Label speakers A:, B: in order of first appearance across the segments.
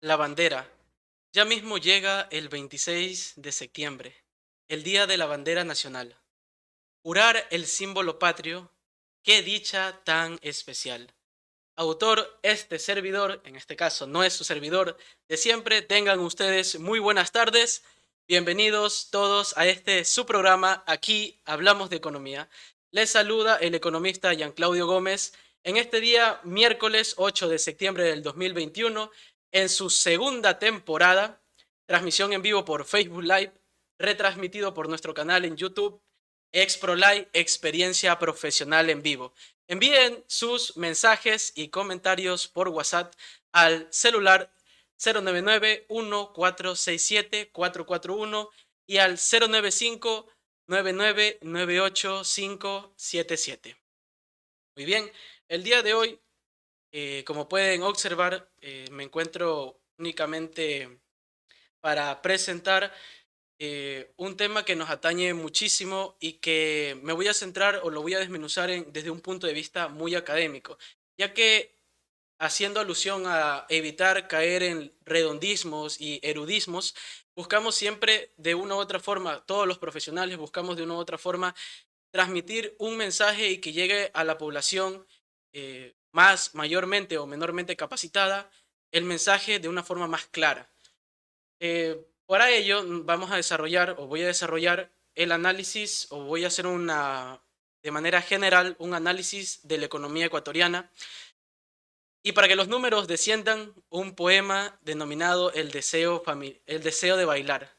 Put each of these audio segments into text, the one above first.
A: La bandera. Ya mismo llega el 26 de septiembre, el Día de la Bandera Nacional. Jurar el símbolo patrio, qué dicha tan especial. Autor, este servidor, en este caso no es su servidor de siempre, tengan ustedes muy buenas tardes. Bienvenidos todos a este su programa, aquí hablamos de economía. Les saluda el economista Jean Claudio Gómez en este día, miércoles 8 de septiembre del 2021, en su segunda temporada, transmisión en vivo por Facebook Live, retransmitido por nuestro canal en YouTube, ExproLive, experiencia profesional en vivo. Envíen sus mensajes y comentarios por WhatsApp al celular 099-1467-441 y al 095-9998-577. Muy bien, el día de hoy, como pueden observar, me encuentro únicamente para presentar un tema que nos atañe muchísimo y que me voy a centrar o lo voy a desmenuzar desde un punto de vista muy académico, ya que haciendo alusión a evitar caer en redondismos y erudismos, buscamos siempre de una u otra forma, todos los profesionales buscamos de una u otra forma transmitir un mensaje y que llegue a la población más mayormente o menormente capacitada, el mensaje de una forma más clara. Para ello vamos a desarrollar o voy a desarrollar el análisis o voy a hacer de manera general un análisis de la economía ecuatoriana y para que los números desciendan un poema denominado El deseo de bailar.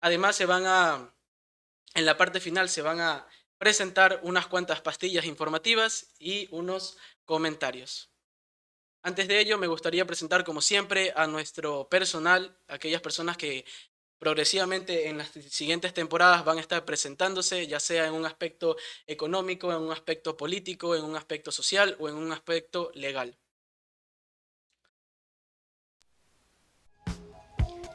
A: Además en la parte final se van a presentar unas cuantas pastillas informativas y unos comentarios. Antes de ello, me gustaría presentar, como siempre, a nuestro personal, aquellas personas que progresivamente en las siguientes temporadas van a estar presentándose, ya sea en un aspecto económico, en un aspecto político, en un aspecto social o en un aspecto legal.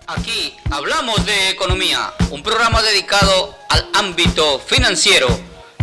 B: Aquí hablamos de economía, un programa dedicado al ámbito financiero,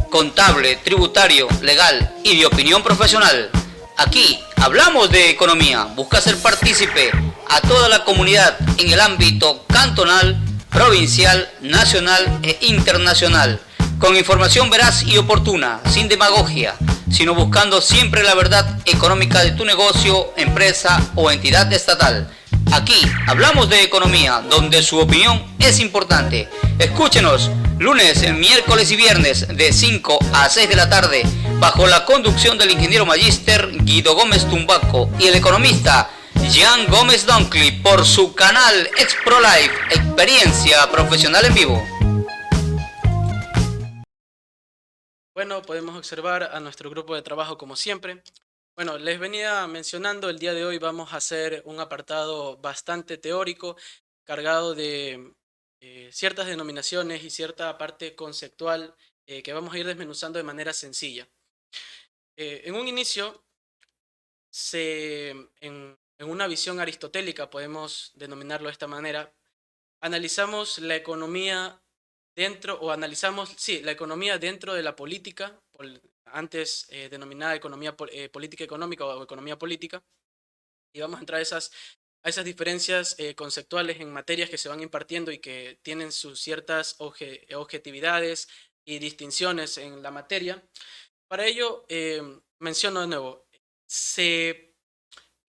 B: contable, tributario, legal y de opinión profesional. Aquí hablamos de economía, busca ser partícipe a toda la comunidad en el ámbito cantonal, provincial, nacional e internacional, con información veraz y oportuna, sin demagogia, sino buscando siempre la verdad económica de tu negocio, empresa o entidad estatal. Aquí hablamos de economía, donde su opinión es importante. Escúchenos lunes, miércoles y viernes de 5 a 6 de la tarde, bajo la conducción del ingeniero magíster Guido Gómez Tumbaco y el economista Jean Gómez Dunkley por su canal ExproLive, experiencia profesional en vivo.
A: Bueno, podemos observar a nuestro grupo de trabajo como siempre. Bueno, les venía mencionando, el día de hoy vamos a hacer un apartado bastante teórico, cargado de ciertas denominaciones y cierta parte conceptual que vamos a ir desmenuzando de manera sencilla. En un inicio, en una visión aristotélica, podemos denominarlo de esta manera, analizamos la economía dentro, o analizamos, sí, la economía dentro de la política, antes denominada economía política económica o economía política, y vamos a entrar a esas diferencias conceptuales en materias que se van impartiendo y que tienen sus ciertas objetividades y distinciones en la materia. Para ello, menciono de nuevo, se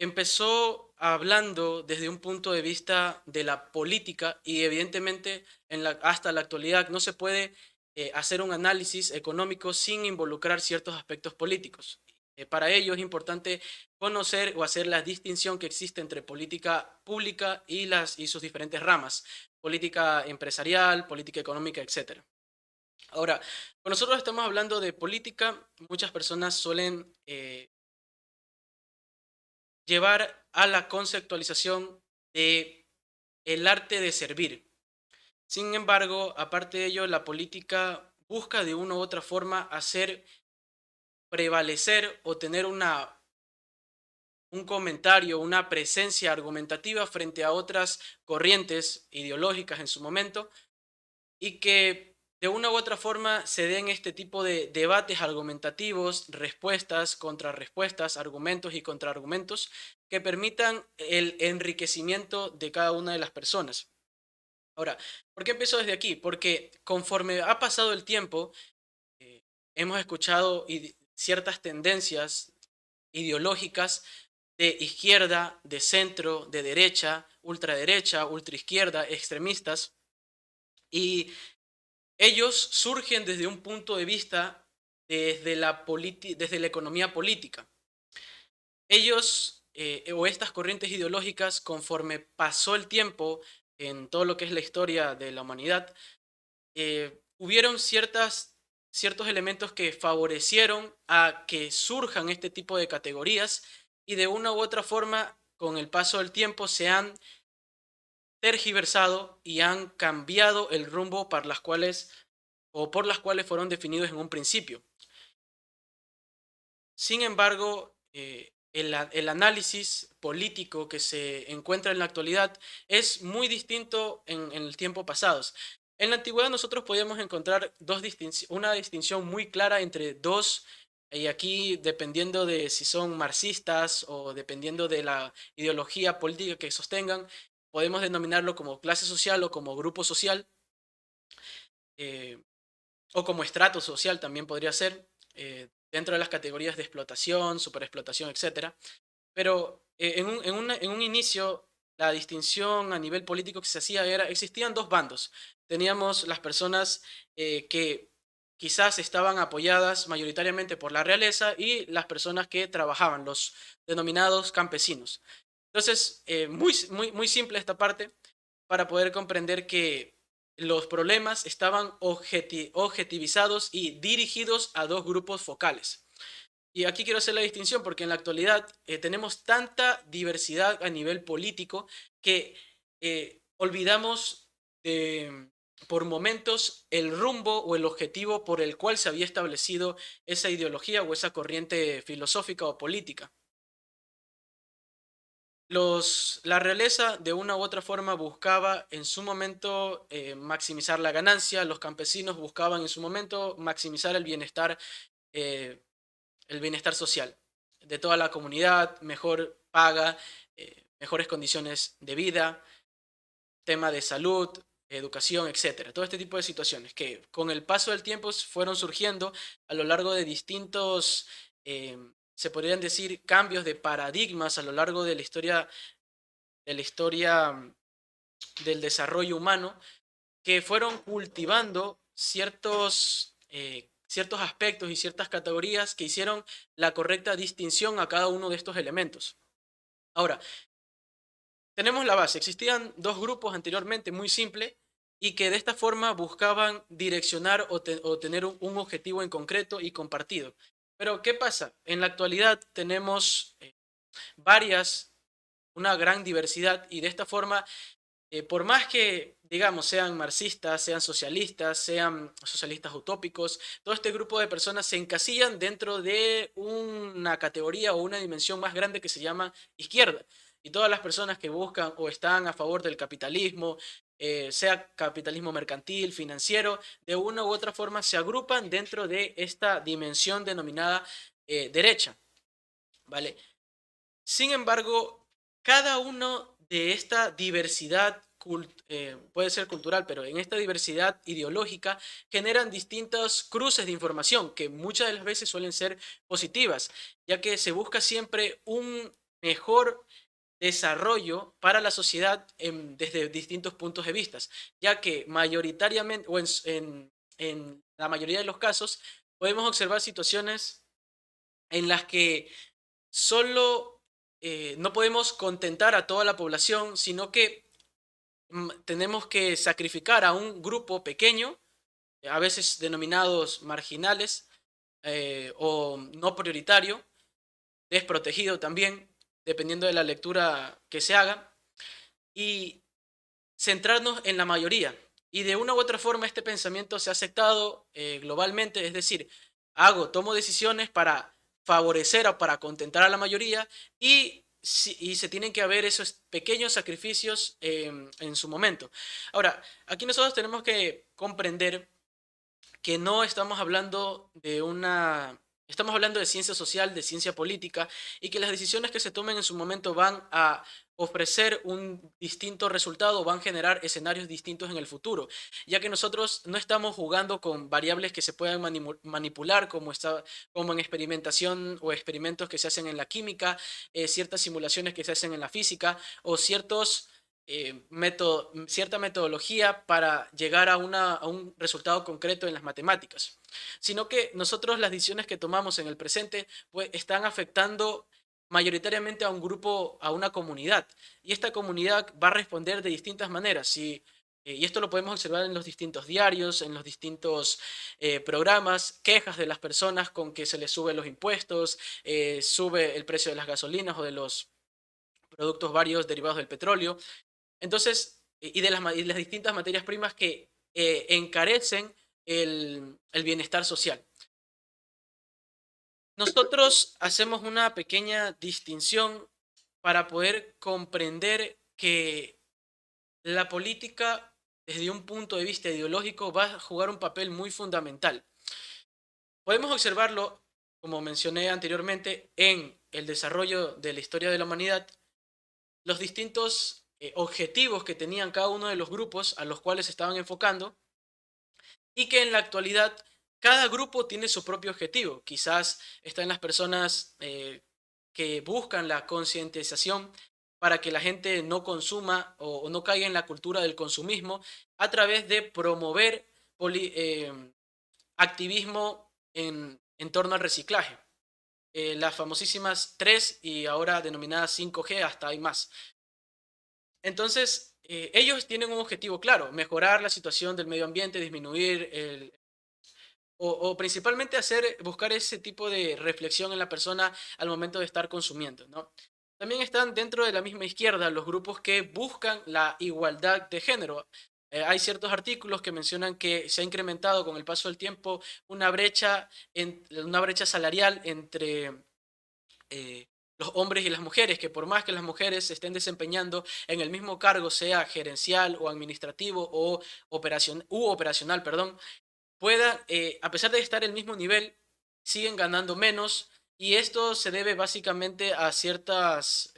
A: empezó hablando desde un punto de vista de la política y evidentemente hasta la actualidad no se puede hacer un análisis económico sin involucrar ciertos aspectos políticos. Para ello es importante conocer o hacer la distinción que existe entre política pública y sus diferentes ramas, política empresarial, política económica, etcétera. Ahora, cuando nosotros estamos hablando de política, muchas personas suelen llevar a la conceptualización de el arte de servir. Sin embargo, aparte de ello, la política busca de una u otra forma hacer prevalecer o tener un comentario, una presencia argumentativa frente a otras corrientes ideológicas en su momento y que de una u otra forma se den este tipo de debates argumentativos, respuestas, contrarrespuestas, argumentos y contraargumentos que permitan el enriquecimiento de cada una de las personas. Ahora, ¿por qué empiezo desde aquí? Porque conforme ha pasado el tiempo, eh, hemos escuchado ciertas tendencias ideológicas de izquierda, de centro, de derecha, ultraizquierda, extremistas, y ellos surgen desde un punto de vista desde la economía política. Ellos o estas corrientes ideológicas, conforme pasó el tiempo en todo lo que es la historia de la humanidad, hubieron ciertos elementos que favorecieron a que surjan este tipo de categorías y de una u otra forma, con el paso del tiempo, se han tergiversado y han cambiado el rumbo por las cuales fueron definidos en un principio. Sin embargo, el análisis político que se encuentra en la actualidad es muy distinto en el tiempo pasados. En la antigüedad nosotros podíamos encontrar una distinción muy clara entre dos, y aquí dependiendo de si son marxistas o dependiendo de la ideología política que sostengan, podemos denominarlo como clase social o como grupo social, eh, o como estrato social también podría ser, dentro de las categorías de explotación, superexplotación, etcétera. Pero en un inicio, la distinción a nivel político que se hacía existían dos bandos. Teníamos las personas que quizás estaban apoyadas mayoritariamente por la realeza y las personas que trabajaban, los denominados campesinos. Entonces, muy simple esta parte para poder comprender que los problemas estaban objetivizados y dirigidos a dos grupos focales. Y aquí quiero hacer la distinción porque en la actualidad tenemos tanta diversidad a nivel político que olvidamos por momentos el rumbo o el objetivo por el cual se había establecido esa ideología o esa corriente filosófica o política. La realeza de una u otra forma buscaba en su momento maximizar la ganancia, los campesinos buscaban en su momento maximizar eh, el bienestar social de toda la comunidad, mejor paga, mejores condiciones de vida, tema de salud, educación, etcétera. Todo este tipo de situaciones que con el paso del tiempo fueron surgiendo a lo largo de distintos, se podrían decir, cambios de paradigmas a lo largo de la historia del desarrollo humano, que fueron cultivando ciertos aspectos y ciertas categorías que hicieron la correcta distinción a cada uno de estos elementos. Ahora, tenemos la base. Existían dos grupos anteriormente muy simple y que de esta forma buscaban direccionar o tener un objetivo en concreto y compartido. Pero, ¿qué pasa? En la actualidad tenemos varias, una gran diversidad y de esta forma por más que, digamos, sean marxistas, sean socialistas utópicos, todo este grupo de personas se encasillan dentro de una categoría o una dimensión más grande que se llama izquierda. Y todas las personas que buscan o están a favor del capitalismo, sea capitalismo mercantil, financiero, de una u otra forma se agrupan dentro de esta dimensión denominada derecha, ¿vale? Sin embargo, cada uno de esta diversidad puede ser cultural, pero en esta diversidad ideológica generan distintos cruces de información que muchas de las veces suelen ser positivas, ya que se busca siempre un mejor desarrollo para la sociedad desde distintos puntos de vista, ya que mayoritariamente o en la mayoría de los casos podemos observar situaciones en las que solo no podemos contentar a toda la población, sino que tenemos que sacrificar a un grupo pequeño, a veces denominados marginales o no prioritario, desprotegido también, dependiendo de la lectura que se haga, y centrarnos en la mayoría. Y de una u otra forma este pensamiento se ha aceptado globalmente, es decir, tomo decisiones para favorecer o para contentar a la mayoría y se tienen que haber esos pequeños sacrificios en su momento. Ahora, aquí nosotros tenemos que comprender que no estamos hablando de una... Estamos hablando de ciencia social, de ciencia política, y que las decisiones que se tomen en su momento van a ofrecer un distinto resultado, van a generar escenarios distintos en el futuro, ya que nosotros no estamos jugando con variables que se puedan manipular, como en experimentación o experimentos que se hacen en la química, ciertas simulaciones que se hacen en la física, o cierta metodología para llegar a un resultado concreto en las matemáticas, sino que nosotros las decisiones que tomamos en el presente pues, están afectando mayoritariamente a un grupo, a una comunidad, y esta comunidad va a responder de distintas maneras. Y esto lo podemos observar en los distintos diarios, en los distintos programas, quejas de las personas con que se les suben los impuestos, sube el precio de las gasolinas o de los productos varios derivados del petróleo. Entonces, y las distintas materias primas que encarecen el bienestar social. Nosotros hacemos una pequeña distinción para poder comprender que la política, desde un punto de vista ideológico, va a jugar un papel muy fundamental. Podemos observarlo, como mencioné anteriormente, en el desarrollo de la historia de la humanidad, los distintos objetivos que tenían cada uno de los grupos a los cuales se estaban enfocando, y que en la actualidad cada grupo tiene su propio objetivo. Quizás están las personas que buscan la concientización para que la gente no consuma o no caiga en la cultura del consumismo a través de promover activismo en torno al reciclaje. Las famosísimas 3 y ahora denominadas 5G, hasta hay más. Entonces, ellos tienen un objetivo claro: mejorar la situación del medio ambiente, disminuir o principalmente buscar ese tipo de reflexión en la persona al momento de estar consumiendo, ¿no? También están dentro de la misma izquierda los grupos que buscan la igualdad de género. Hay ciertos artículos que mencionan que se ha incrementado con el paso del tiempo una brecha salarial entre los hombres y las mujeres, que por más que las mujeres se estén desempeñando en el mismo cargo, sea gerencial o administrativo o operacional, perdón, puedan, a pesar de estar el mismo nivel, siguen ganando menos, y esto se debe básicamente a ciertas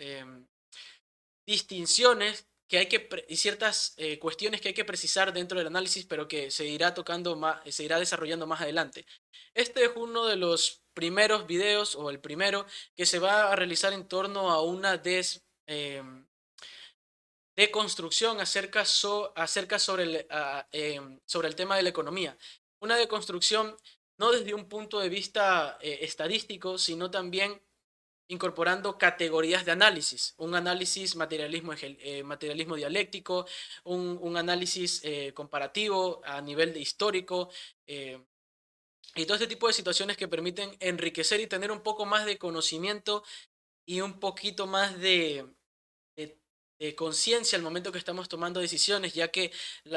A: distinciones y ciertas cuestiones que hay que precisar dentro del análisis, pero que se irá tocando más, se irá desarrollando más adelante. Este es uno de los primeros videos, o el primero, que se va a realizar en torno a una deconstrucción acerca sobre el tema de la economía. Una deconstrucción no desde un punto de vista estadístico, sino también incorporando categorías de análisis: un análisis materialismo dialéctico, un análisis comparativo a nivel de histórico, eh, y todo este tipo de situaciones que permiten enriquecer y tener un poco más de conocimiento y un poquito más de, de conciencia al momento que estamos tomando decisiones, ya que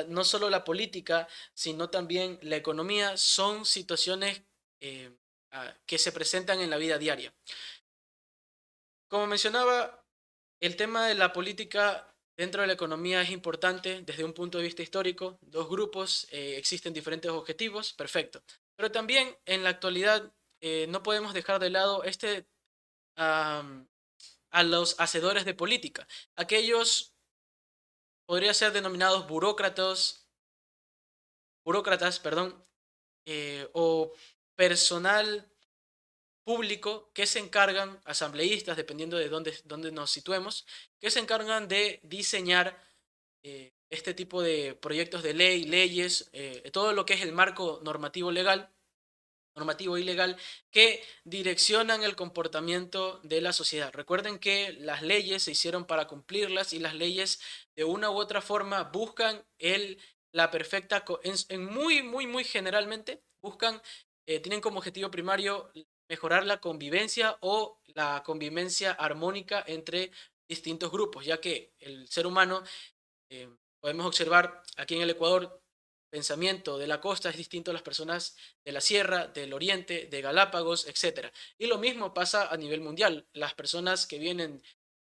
A: no solo la política, sino también la economía son situaciones que se presentan en la vida diaria. Como mencionaba, el tema de la política dentro de la economía es importante desde un punto de vista histórico. Dos grupos, existen diferentes objetivos, perfecto. Pero también en la actualidad no podemos dejar de lado am, a los hacedores de política. Aquellos podrían ser denominados burócratas, perdón, o personal público que se encargan, asambleístas, dependiendo de dónde nos situemos, que se encargan de diseñar este tipo de proyectos de ley, leyes, todo lo que es el marco normativo y legal, que direccionan el comportamiento de la sociedad. Recuerden que las leyes se hicieron para cumplirlas, y las leyes de una u otra forma buscan la perfecta, muy, muy, muy generalmente, tienen como objetivo primario mejorar la convivencia o la convivencia armónica entre distintos grupos, ya que el ser humano, eh, podemos observar aquí en el Ecuador, pensamiento de la costa es distinto a las personas de la sierra, del oriente, de Galápagos, etcétera. Y lo mismo pasa a nivel mundial. Las personas que vienen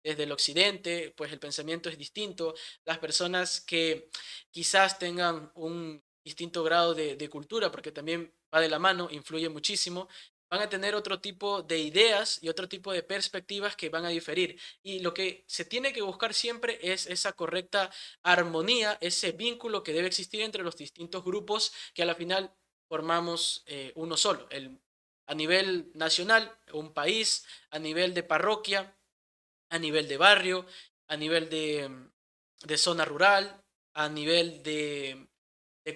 A: desde el occidente, pues el pensamiento es distinto. Las personas que quizás tengan un distinto grado de cultura, porque también va de la mano, influye muchísimo, van a tener otro tipo de ideas y otro tipo de perspectivas que van a diferir. Y lo que se tiene que buscar siempre es esa correcta armonía, ese vínculo que debe existir entre los distintos grupos que a la final formamos uno solo. A nivel nacional, un país, a nivel de parroquia, a nivel de barrio, a nivel de zona rural, a nivel de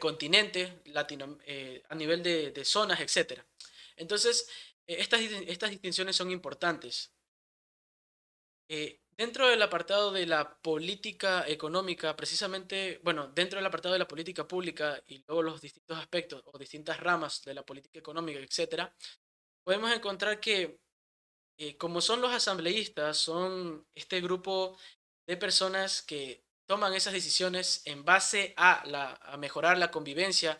A: continente, a nivel de zonas, etcétera. Entonces, estas distinciones son importantes. Dentro del apartado de la política económica, precisamente, bueno, dentro del apartado de la política pública y luego los distintos aspectos o distintas ramas de la política económica, etcétera, podemos encontrar que como son los asambleístas, son este grupo de personas que toman esas decisiones en base a mejorar la convivencia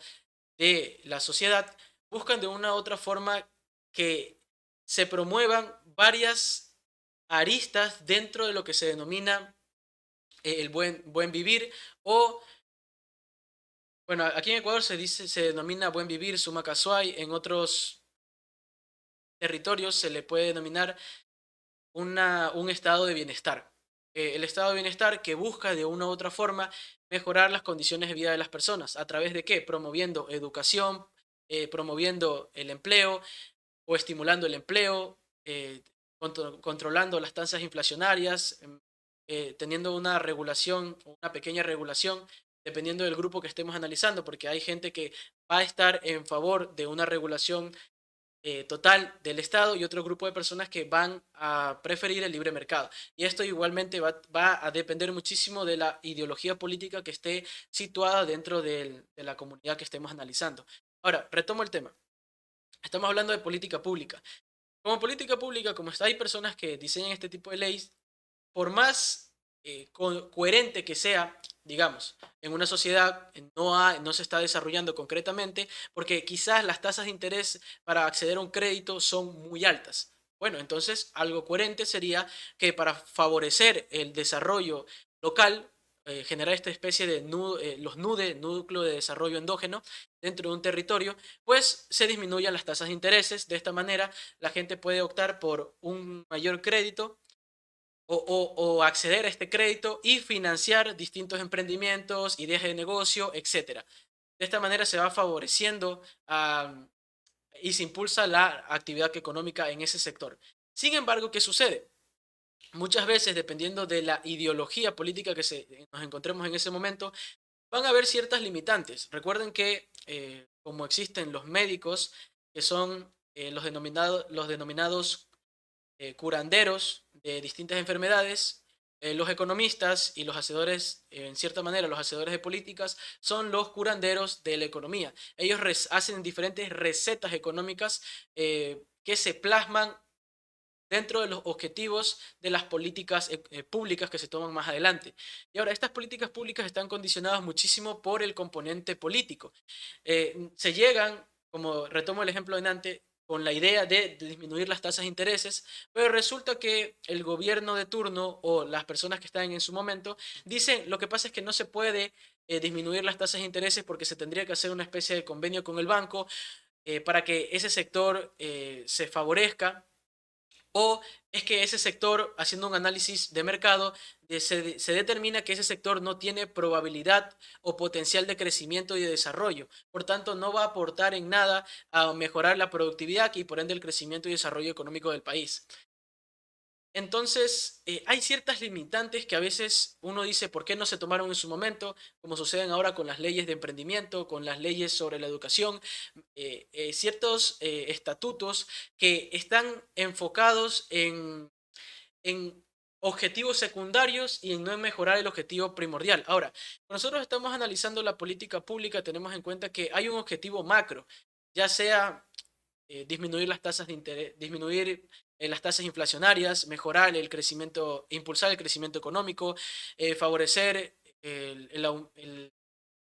A: de la sociedad, buscan de una u otra forma que se promuevan varias aristas dentro de lo que se denomina el buen vivir o, bueno, aquí en Ecuador se denomina buen vivir, suma casual, en otros territorios se le puede denominar un estado de bienestar. El estado de bienestar que busca de una u otra forma mejorar las condiciones de vida de las personas. ¿A través de qué? Promoviendo educación, promoviendo el empleo o estimulando el empleo, controlando las tasas inflacionarias, teniendo una regulación, una pequeña regulación, dependiendo del grupo que estemos analizando, porque hay gente que va a estar en favor de una regulación total del Estado y otro grupo de personas que van a preferir el libre mercado. Y esto igualmente va a depender muchísimo de la ideología política que esté situada dentro de la comunidad que estemos analizando. Ahora, retomo el tema. Estamos hablando de política pública. Como política pública, como está, hay personas que diseñan este tipo de leyes, por más coherente que sea, digamos, en una sociedad no se está desarrollando concretamente porque quizás las tasas de interés para acceder a un crédito son muy altas. Bueno, entonces algo coherente sería que para favorecer el desarrollo local, generar esta especie de los NUDE, núcleo de desarrollo endógeno, dentro de un territorio, pues se disminuyan las tasas de intereses. De esta manera, la gente puede optar por un mayor crédito o acceder a este crédito y financiar distintos emprendimientos, ideas de negocio, etcétera. De esta manera se va favoreciendo y se impulsa la actividad económica en ese sector. Sin embargo, ¿qué sucede? Muchas veces, dependiendo de la ideología política que nos encontremos en ese momento, van a haber ciertas limitantes. Recuerden que como existen los médicos, que son los denominados curanderos de distintas enfermedades. Los economistas y los hacedores, en cierta manera, los hacedores de políticas, son los curanderos de la economía. Ellos hacen diferentes recetas económicas que se plasman dentro de los objetivos de las políticas públicas que se toman más adelante. Y ahora, estas políticas públicas están condicionadas muchísimo por el componente político. Se llegan, como retomo el ejemplo de antes, con la idea de disminuir las tasas de intereses, pero resulta que el gobierno de turno o las personas que están en su momento dicen, lo que pasa es que no se puede disminuir las tasas de intereses porque se tendría que hacer una especie de convenio con el banco para que ese sector se favorezca, o es que ese sector, haciendo un análisis de mercado, se determina que ese sector no tiene probabilidad o potencial de crecimiento y de desarrollo. Por tanto, no va a aportar en nada a mejorar la productividad y por ende el crecimiento y desarrollo económico del país. Entonces, hay ciertas limitantes que a veces uno dice por qué no se tomaron en su momento, como suceden ahora con las leyes de emprendimiento, con las leyes sobre la educación, ciertos estatutos que están enfocados en objetivos secundarios y en no mejorar el objetivo primordial. Ahora, cuando nosotros estamos analizando la política pública, tenemos en cuenta que hay un objetivo macro, ya sea disminuir las tasas de interés, disminuir las tasas inflacionarias, mejorar el crecimiento, impulsar el crecimiento económico, favorecer el,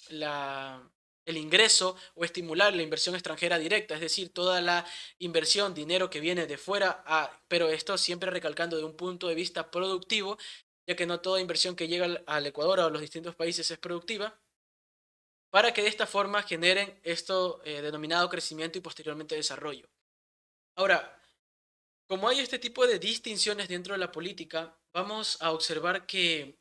A: la, el ingreso o estimular la inversión extranjera directa, es decir, toda la inversión, dinero que viene de fuera, pero esto siempre recalcando de un punto de vista productivo, ya que no toda inversión que llega al Ecuador o a los distintos países es productiva. para que de esta forma generen esto denominado crecimiento y posteriormente desarrollo. Ahora, como hay este tipo de distinciones dentro de la política, vamos a observar que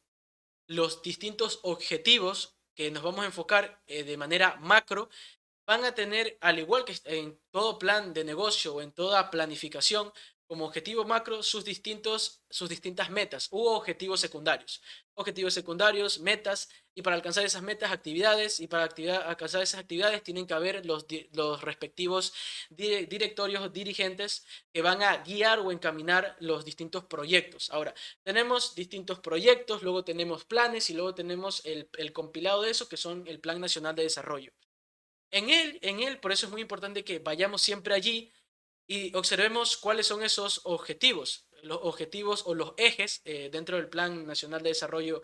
A: los distintos objetivos que nos vamos a enfocar de manera macro van a tener, al igual que en todo plan de negocio o en toda planificación, como objetivo macro sus distintas metas u objetivos secundarios. Objetivos secundarios, metas, y para alcanzar esas metas, actividades, y para alcanzar esas actividades tienen que haber los respectivos directorios o dirigentes que van a guiar o encaminar los distintos proyectos. Ahora, tenemos distintos proyectos, luego tenemos planes y luego tenemos el compilado de eso, que son el Plan Nacional de Desarrollo. Por eso es muy importante que vayamos siempre allí y observemos cuáles son esos objetivos, los objetivos o los ejes dentro del Plan Nacional de Desarrollo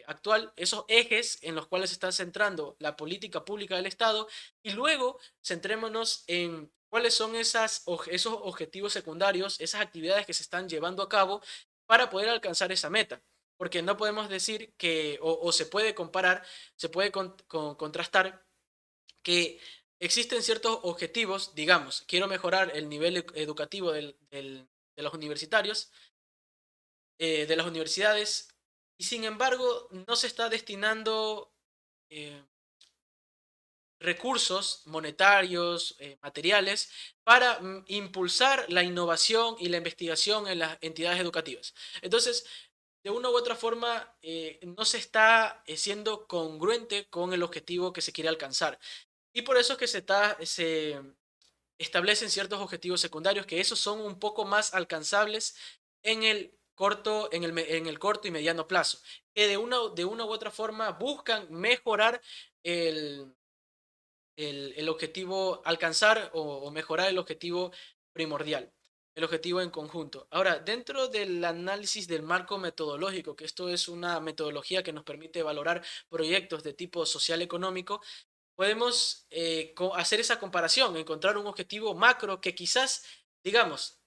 A: actual, esos ejes en los cuales se está centrando la política pública del Estado, y luego centrémonos en cuáles son esos objetivos secundarios, esas actividades que se están llevando a cabo para poder alcanzar esa meta. Porque no podemos decir que, o se puede comparar, se puede contrastar que existen ciertos objetivos, digamos, quiero mejorar el nivel educativo de los universitarios, de las universidades, y sin embargo no se está destinando eh, recursos monetarios, materiales, para impulsar la innovación y la investigación en las entidades educativas. Entonces, de una u otra forma, no se está siendo congruente con el objetivo que se quiere alcanzar. Y por eso es que se establecen ciertos objetivos secundarios, que esos son un poco más alcanzables en el corto y mediano plazo, que de una u otra forma buscan mejorar el, el objetivo, alcanzar o mejorar el objetivo primordial, el objetivo en conjunto. Ahora, dentro del análisis del marco metodológico, que esto es una metodología que nos permite valorar proyectos de tipo social económico, podemos hacer esa comparación, encontrar un objetivo macro que quizás, digamos,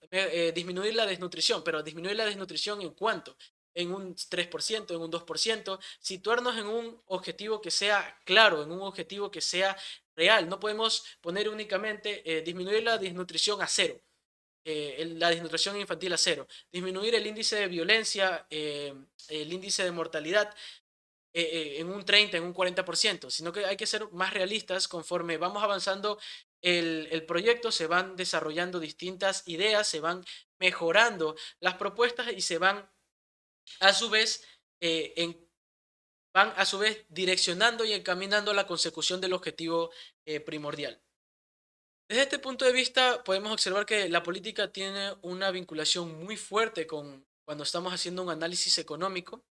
A: disminuir la desnutrición, pero disminuir la desnutrición en cuánto, en un 3%, en un 2%, situarnos en un objetivo que sea claro, en un objetivo que sea real. No podemos poner únicamente disminuir la desnutrición a cero, la desnutrición infantil a cero, disminuir el índice de violencia, el índice de mortalidad en un 30, en un 40%, sino que hay que ser más realistas. Conforme vamos avanzando el proyecto, se van desarrollando distintas ideas, se van mejorando las propuestas y se van a su vez, eh, en, van a su vez direccionando y encaminando a la consecución del objetivo primordial. Desde este punto de vista, podemos observar que la política tiene una vinculación muy fuerte con cuando estamos haciendo un análisis económico.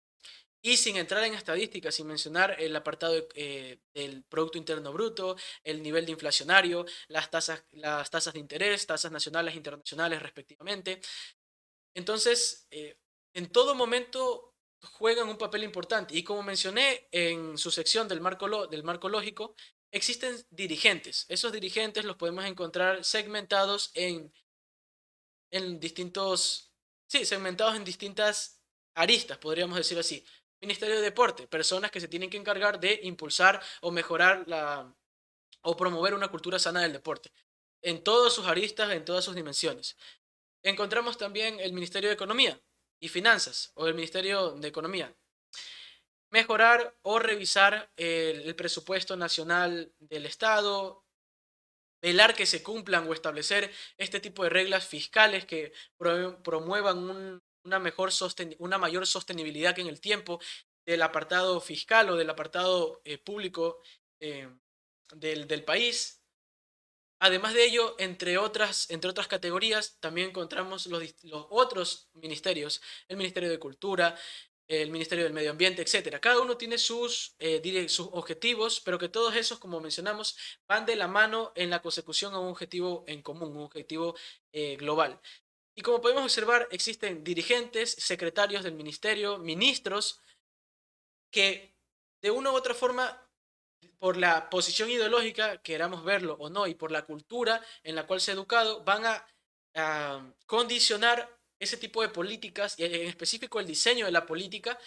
A: Y sin entrar en estadísticas, sin mencionar el apartado del Producto Interno Bruto, el nivel de inflacionario, las tasas de interés, tasas nacionales e internacionales respectivamente. Entonces, en todo momento juegan un papel importante. Y como mencioné en su sección del marco lógico, existen dirigentes. Esos dirigentes los podemos encontrar segmentados en distintos, sí, segmentados en distintas aristas, podríamos decir así. Ministerio de Deporte, personas que se tienen que encargar de impulsar o mejorar o promover una cultura sana del deporte, en todas sus aristas, en todas sus dimensiones. Encontramos también el Ministerio de Economía y Finanzas, o el Ministerio de Economía. Mejorar o revisar el presupuesto nacional del Estado, velar que se cumplan o establecer este tipo de reglas fiscales que promuevan una mayor sostenibilidad que en el tiempo del apartado fiscal o del apartado público eh, del país. Además de ello, entre otras categorías, también encontramos los otros ministerios, el Ministerio de Cultura, el Ministerio del Medio Ambiente, etcétera. Cada uno tiene sus objetivos, pero que todos esos, como mencionamos, van de la mano en la consecución a un objetivo en común, un objetivo global. Y como podemos observar, existen dirigentes, secretarios del ministerio, ministros, que de una u otra forma, por la posición ideológica, queramos verlo o no, y por la cultura en la cual se ha educado, van a condicionar ese tipo de políticas, y en específico el diseño de la política,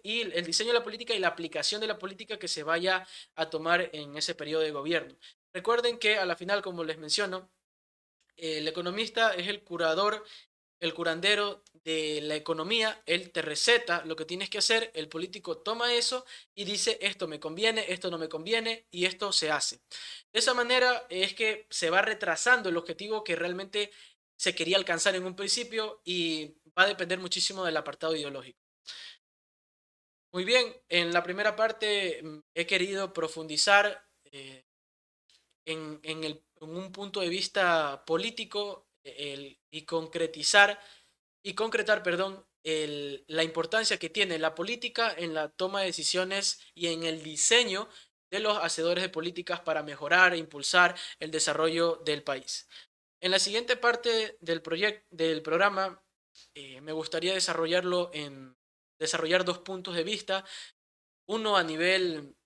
A: y el diseño de la política y la aplicación de la política que se vaya a tomar en ese periodo de gobierno. Recuerden que a la final, como les menciono, el economista es el curador, el curandero de la economía. Él te receta lo que tienes que hacer, el político toma eso y dice esto me conviene, esto no me conviene y esto se hace. De esa manera es que se va retrasando el objetivo que realmente se quería alcanzar en un principio, y va a depender muchísimo del apartado ideológico. Muy bien, en la primera parte he querido profundizar en un punto de vista político, y concretar, perdón, la importancia que tiene la política en la toma de decisiones y en el diseño de los hacedores de políticas para mejorar e impulsar el desarrollo del país. En la siguiente parte del programa, me gustaría desarrollar dos puntos de vista, uno a nivel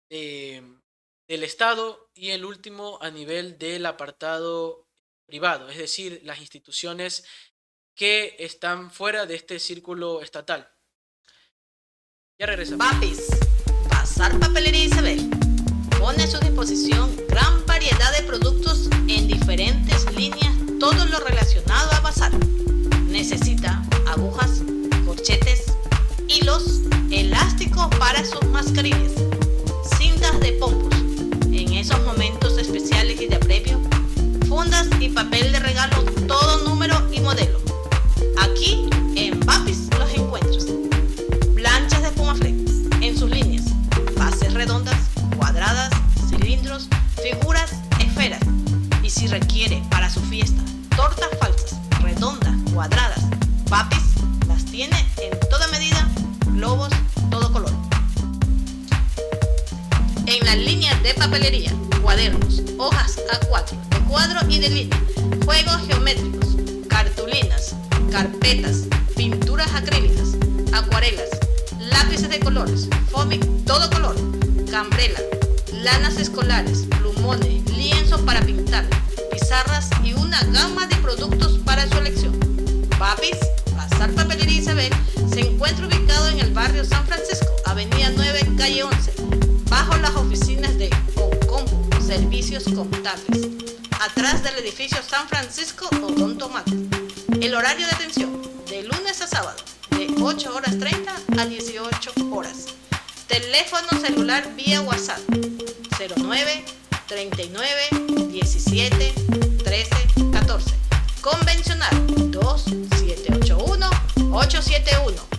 A: del Estado y el último a nivel del apartado privado, es decir, las instituciones que están fuera de este círculo estatal. Ya regresamos.
C: Papis, Bazar Papelería Isabel pone a su disposición gran variedad de productos en diferentes líneas, todo lo relacionado a bazar. Necesita agujas, corchetes, hilos, elásticos para sus mascarillas, cintas de pompos, en esos momentos especiales y de apremio, fundas y papel de regalo, todo número y modelo. Aquí en Papis los encuentras. Planchas de espuma flex en sus líneas, bases redondas, cuadradas, cilindros, figuras, esferas. Y si requiere para su fiesta tortas falsas, redondas, cuadradas, Papis las tiene en toda medida, globos, todo color. En la línea de papelería, cuadernos, hojas A4, de cuadro y de línea, juegos geométricos, cartulinas, carpetas, pinturas acrílicas, acuarelas, lápices de colores, Fomic todo color, cambrela, lanas escolares, plumones, lienzos para pintar, pizarras y una gama de productos para su elección. Papis, Bazar Papelería Isabel se encuentra ubicado en el barrio San Francisco, avenida 9, calle 11, bajo las oficinas de Concompu, Servicios Contables, atrás del edificio San Francisco Odontomac. El horario de atención, de lunes a sábado, de 8 horas 30 a 18 horas. Teléfono celular vía WhatsApp 09 39 17 13 14. Convencional 2781 871.